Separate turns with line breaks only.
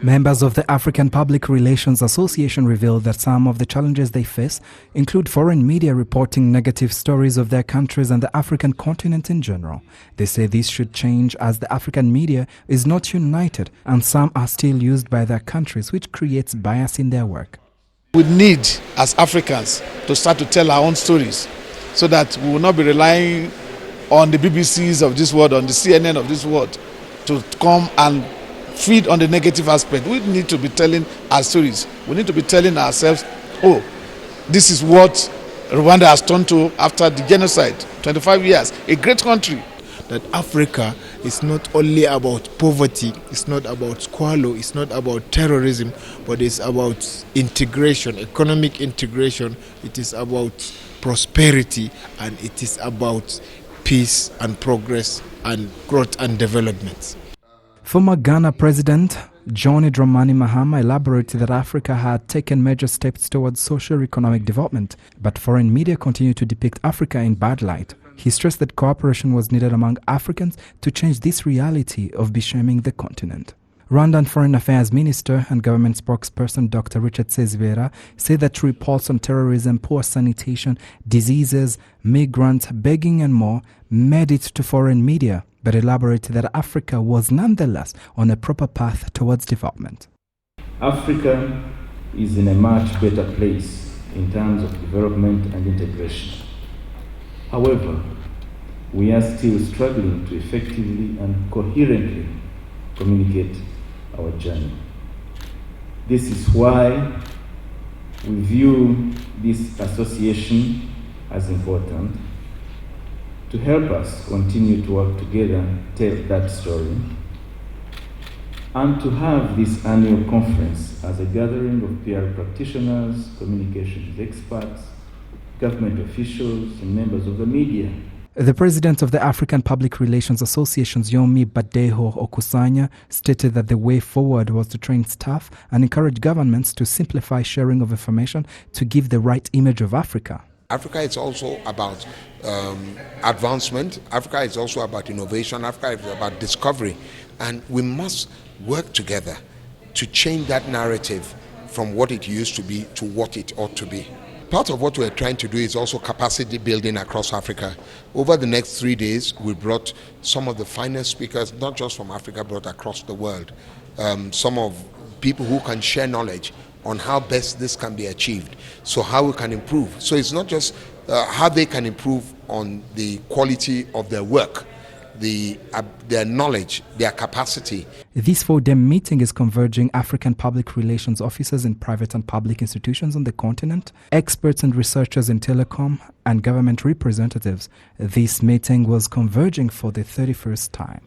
Members of the African Public Relations Association revealed that some of the challenges they face include foreign media reporting negative stories of their countries and the African continent in general. They say this should change as the African media is not united and some are still used by their countries, which creates bias in their work.
We need, as Africans, to start to tell our own stories so that we will not be relying on the BBCs of this world, on the CNN of this world, to come and feed on the negative aspect. We need to be telling our stories. We need to be telling ourselves, oh, this is what Rwanda has turned to after the genocide, 25 years, a great country.
That Africa is not only about poverty, it's not about squalor, it's not about terrorism, but it's about integration, economic integration, it is about prosperity, and it is about peace and progress and growth and development.
Former Ghana President John Dramani Mahama elaborated that Africa had taken major steps towards socio-economic development, but foreign media continue to depict Africa in bad light. He stressed that cooperation was needed among Africans to change this reality of beshaming the continent. Rwandan Foreign Affairs Minister and government spokesperson Dr. Richard Sezibera said that reports on terrorism, poor sanitation, diseases, migrants, begging and more made it to foreign media, but elaborated that Africa was nonetheless on a proper path towards development.
Africa is in a much better place in terms of development and integration. However, we are still struggling to effectively and coherently communicate our journey. This is why we view this association as important to help us continue to work together, tell that story, and to have this annual conference as a gathering of peer practitioners, communications experts, government officials, and members of the media.
The president of the African Public Relations Association, Yomi Badeho Okusanya, stated that the way forward was to train staff and encourage governments to simplify sharing of information to give the right image of Africa.
Africa is also about advancement. Africa is also about innovation. Africa is about discovery. And we must work together to change that narrative from what it used to be to what it ought to be. Part of what we're trying to do is also capacity building across Africa. Over the next 3 days, we brought some of the finest speakers, not just from Africa, but across the world. Some of people who can share knowledge on how best this can be achieved, so how we can improve. So it's not just how they can improve on the quality of their work, their knowledge, their capacity.
This 4-day meeting is converging African public relations officers in private and public institutions on the continent, experts and researchers in telecom, and government representatives. This meeting was converging for the 31st time.